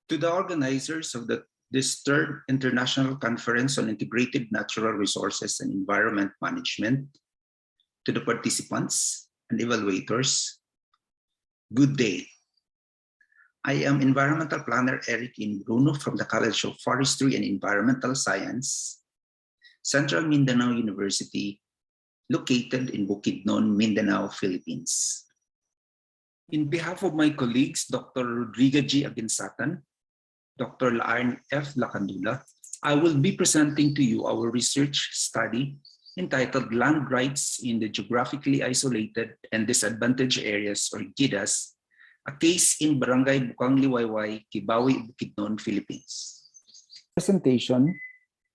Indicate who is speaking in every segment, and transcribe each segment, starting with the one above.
Speaker 1: To the organizers of this third International Conference on Integrated Natural Resources and Environment Management, to the participants and evaluators, good day. I am Environmental Planner Eric Bruno from the College of Forestry and Environmental Science, Central Mindanao University, located in Bukidnon, Mindanao, Philippines. In behalf of my colleagues, Dr. Rodrigo G. Aginsatan, Dr. Laarn F. Lacandula, I will be presenting to you our research study entitled Land Rights in the Geographically Isolated and Disadvantaged Areas, or GIDAS, a case in Barangay Bukang Liwayway, Kibawe, Bukidnon, Philippines.
Speaker 2: The presentation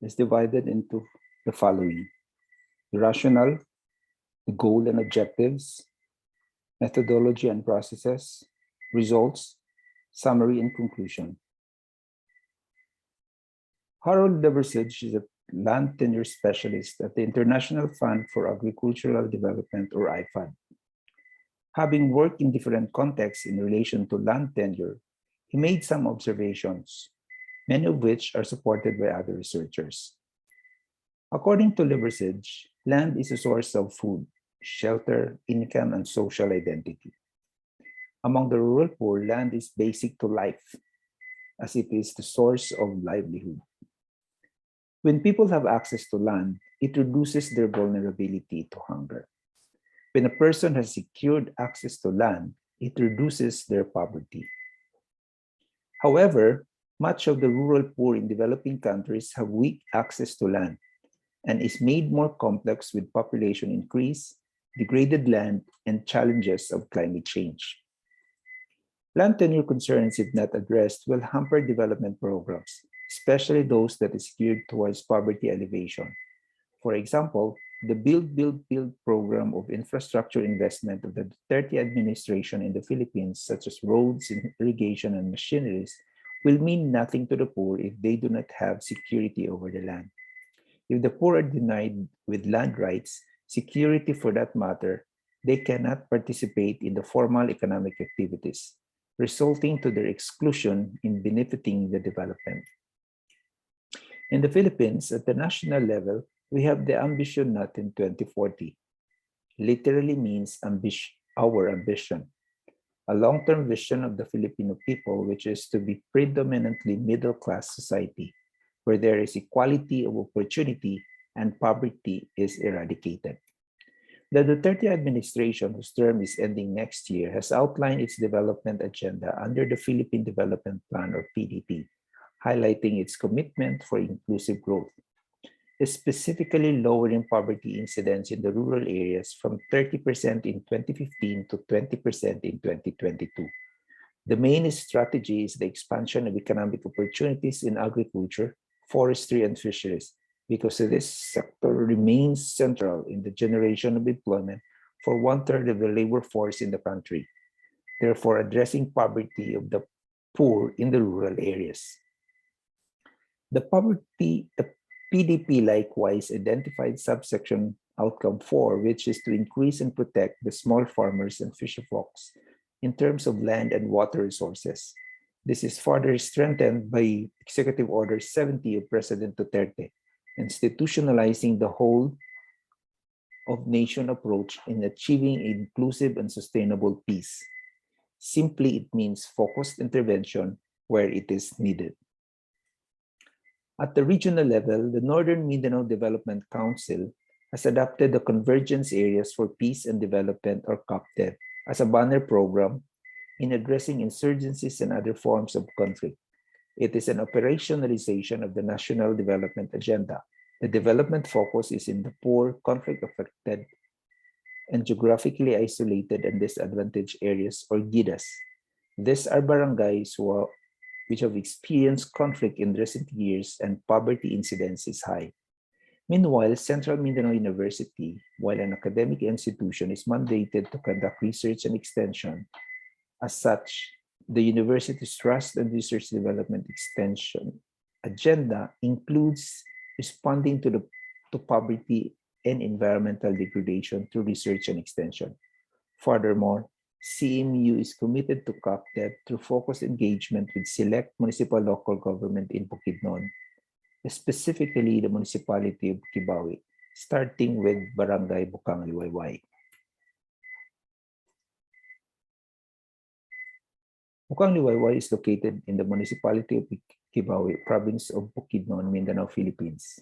Speaker 2: is divided into the following: the rationale, the goal and objectives, methodology and processes, results, summary, and conclusion. Harold Leversage is a land tenure specialist at the International Fund for Agricultural Development, or IFAD. Having worked in different contexts in relation to land tenure, he made some observations, many of which are supported by other researchers. According to Leversage, land is a source of food, shelter, income, and social identity. Among the rural poor, land is basic to life, as it is the source of livelihood. When people have access to land, it reduces their vulnerability to hunger. When a person has secured access to land, it reduces their poverty. However, much of the rural poor in developing countries have weak access to land and is made more complex with population increase, degraded land, and challenges of climate change. Land tenure concerns, if not addressed, will hamper development programs, especially those that is geared towards poverty alleviation. For example, the Build, Build, Build program of infrastructure investment of the Duterte administration in the Philippines, such as roads, irrigation, and machineries, will mean nothing to the poor if they do not have security over the land. If the poor are denied with land rights, security for that matter, they cannot participate in the formal economic activities, resulting to their exclusion in benefiting the development. In the Philippines, at the national level, we have the Ambition Natin 2040. Literally means our ambition, a long-term vision of the Filipino people, which is to be predominantly middle-class society, where there is equality of opportunity and poverty is eradicated. The Duterte administration, whose term is ending next year, has outlined its development agenda under the Philippine Development Plan, or PDP, highlighting its commitment for inclusive growth, specifically lowering poverty incidence in the rural areas from 30% in 2015 to 20% in 2022. The main strategy is the expansion of economic opportunities in agriculture, forestry, and fisheries, because this sector remains central in the generation of employment for 1/3 of the labor force in the country, therefore addressing poverty of the poor in the rural areas. The PDP likewise identified subsection outcome 4, which is to increase and protect the small farmers and fisherfolks in terms of land and water resources. This is further strengthened by Executive Order 70 of President Duterte, institutionalizing the whole of nation approach in achieving inclusive and sustainable peace. Simply, it means focused intervention where it is needed. At the regional level, the Northern Mindanao Development Council has adopted the Convergence Areas for Peace and Development, or COPDEV, as a banner program in addressing insurgencies and other forms of conflict. It is an operationalization of the National Development Agenda. The development focus is in the poor, conflict-affected, and geographically isolated and disadvantaged areas, or GIDAS. These are barangays which have experienced conflict in recent years and poverty incidence is high. Meanwhile, Central Mindanao University, while an academic institution, is mandated to conduct research and extension. As such, the university's Trust and Research Development Extension agenda includes responding to poverty and environmental degradation through research and extension. Furthermore, CMU is committed to COPTEP through focused engagement with select municipal local government in Bukidnon, specifically the municipality of Kibawe, starting with Barangay Bukang Liwayway. Bukang Liwayway is located in the municipality of Kibawe, province of Bukidnon, Mindanao, Philippines.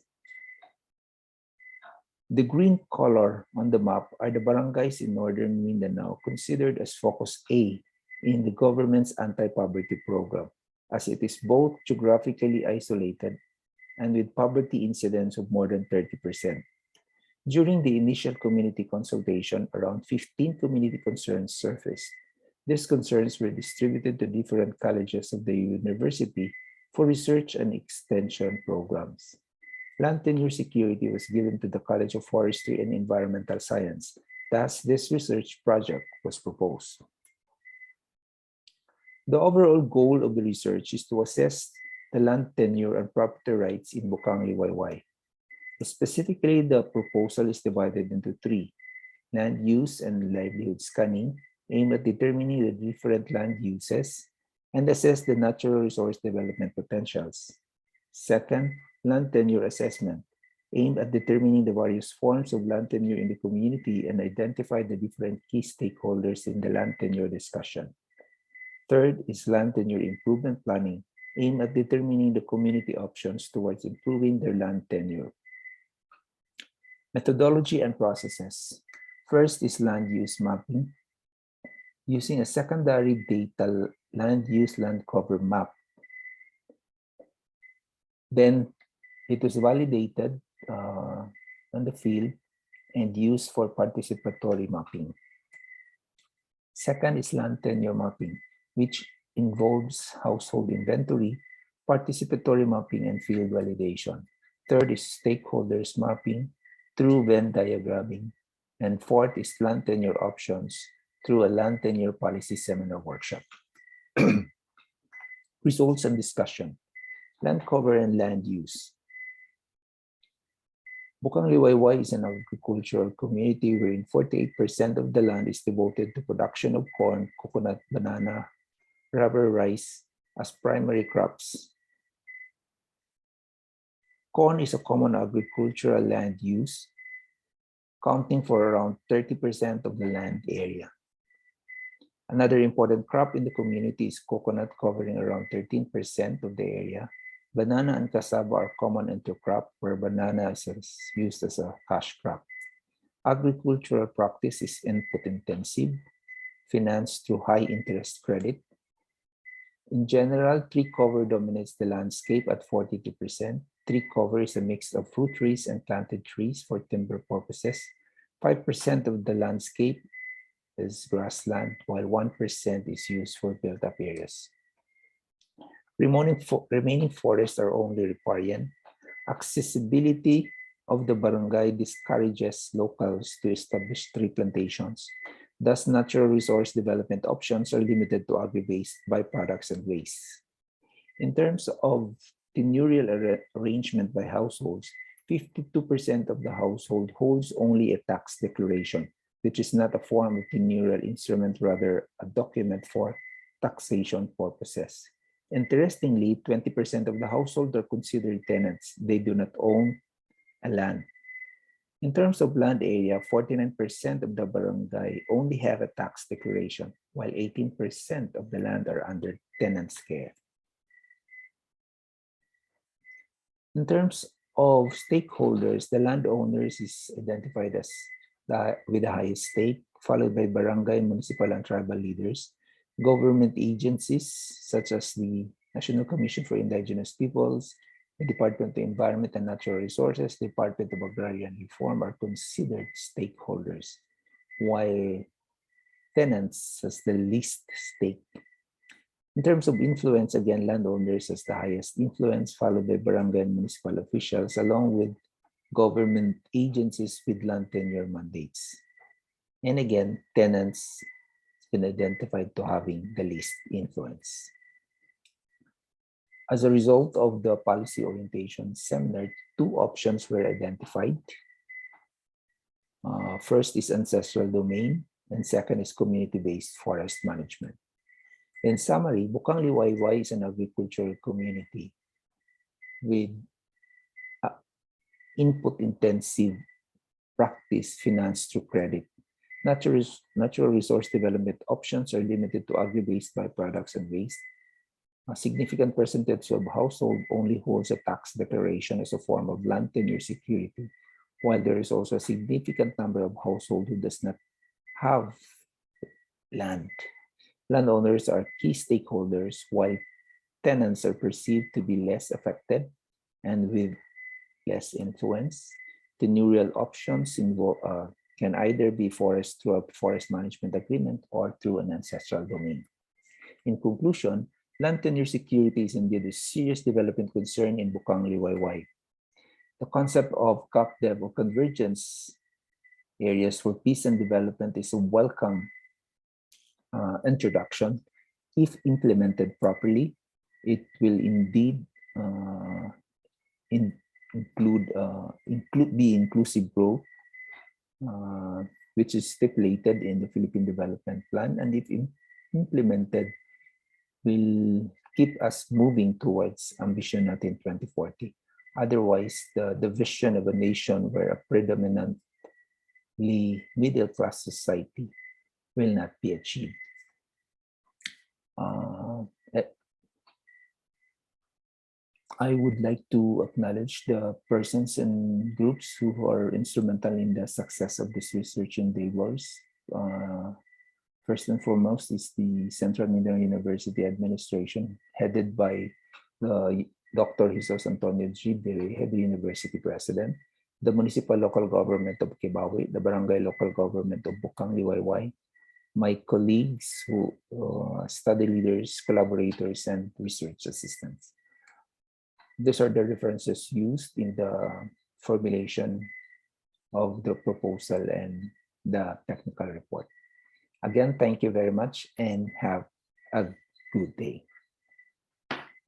Speaker 2: The green color on the map are the barangays in northern Mindanao considered as Focus A in the government's anti-poverty program, as it is both geographically isolated and with poverty incidence of more than 30%. During the initial community consultation, around 15 community concerns surfaced. These concerns were distributed to different colleges of the university for research and extension programs. Land tenure security was given to the College of Forestry and Environmental Science. Thus, this research project was proposed. The overall goal of the research is to assess the land tenure and property rights in Bukang Liwayway. Specifically, the proposal is divided into three: land use and livelihood scanning, aimed at determining the different land uses and assess the natural resource development potentials. Second, land tenure assessment, aimed at determining the various forms of land tenure in the community and identify the different key stakeholders in the land tenure discussion. Third is land tenure improvement planning, aimed at determining the community options towards improving their land tenure. Methodology and processes. First is land use mapping, using a secondary data land use land cover map. Then it was validated on the field and used for participatory mapping. Second is land tenure mapping, which involves household inventory, participatory mapping, and field validation. Third is stakeholders mapping through Venn diagramming. And fourth is land tenure options through a land tenure policy seminar workshop. Results and discussion. Land cover and land use. Bukang Liwayway is an agricultural community wherein 48% of the land is devoted to production of corn, coconut, banana, rubber, rice as primary crops. Corn is a common agricultural land use, accounting for around 30% of the land area. Another important crop in the community is coconut, covering around 13% of the area. Banana and cassava are common intercrop, where banana is used as a cash crop. Agricultural practice is input intensive, financed through high interest credit. In general, tree cover dominates the landscape at 42%. Tree cover is a mix of fruit trees and planted trees for timber purposes. 5% of the landscape is grassland, while 1% is used for built-up areas. Remaining forests are only riparian. Accessibility of the barangay discourages locals to establish tree plantations. Thus, natural resource development options are limited to agri-based byproducts and waste. In terms of tenurial arrangement by households, 52% of the household holds only a tax declaration, which is not a form of tenurial instrument, rather a document for taxation purposes. Interestingly, 20% of the household are considered tenants. They do not own a land. In terms of land area, 49% of the barangay only have a tax declaration, while 18% of the land are under tenant's care. In terms of stakeholders, the landowners is identified as with the highest stake, followed by barangay, municipal, and tribal leaders. Government agencies such as the National Commission for Indigenous Peoples, the Department of Environment and Natural Resources, the Department of Agrarian Reform are considered stakeholders, while tenants has the least stake. In terms of influence, again, landowners has the highest influence, followed by barangay and municipal officials, along with government agencies with land tenure mandates. And again, tenants been identified to having the least influence. As a result of the policy orientation seminar, two options were identified. First is ancestral domain, and second is community-based forest management. In summary, Bukang Liwayway is an agricultural community with input-intensive practice financed through credit. Natural resource development options are limited to agri-based byproducts and waste. A significant percentage of household only holds a tax declaration as a form of land tenure security, while there is also a significant number of households who does not have land. Landowners are key stakeholders, while tenants are perceived to be less affected and with less influence. The new real options can either be forest through a forest management agreement or through an ancestral domain. In conclusion, land tenure security is indeed a serious development concern in Bukang Liwayway. The concept of COPDEV or convergence areas for peace and development is a welcome introduction. If implemented properly, it will indeed be inclusive growth, which is stipulated in the Philippine Development Plan, and if implemented, will keep us moving towards ambition natin 2040. Otherwise, the vision of a nation where a predominantly middle-class society will not be achieved. I would like to acknowledge the persons and groups who are instrumental in the success of this research endeavors. First and foremost is the Central Mindanao University Administration, headed by the Dr. Jesus Antonio G. Head University President, the Municipal Local Government of Kibawe, the Barangay Local Government of Bukang Liwayway, my colleagues, who study leaders, collaborators, and research assistants. These are the references used in the formulation of the proposal and the technical report. Again, thank you very much and have a good day.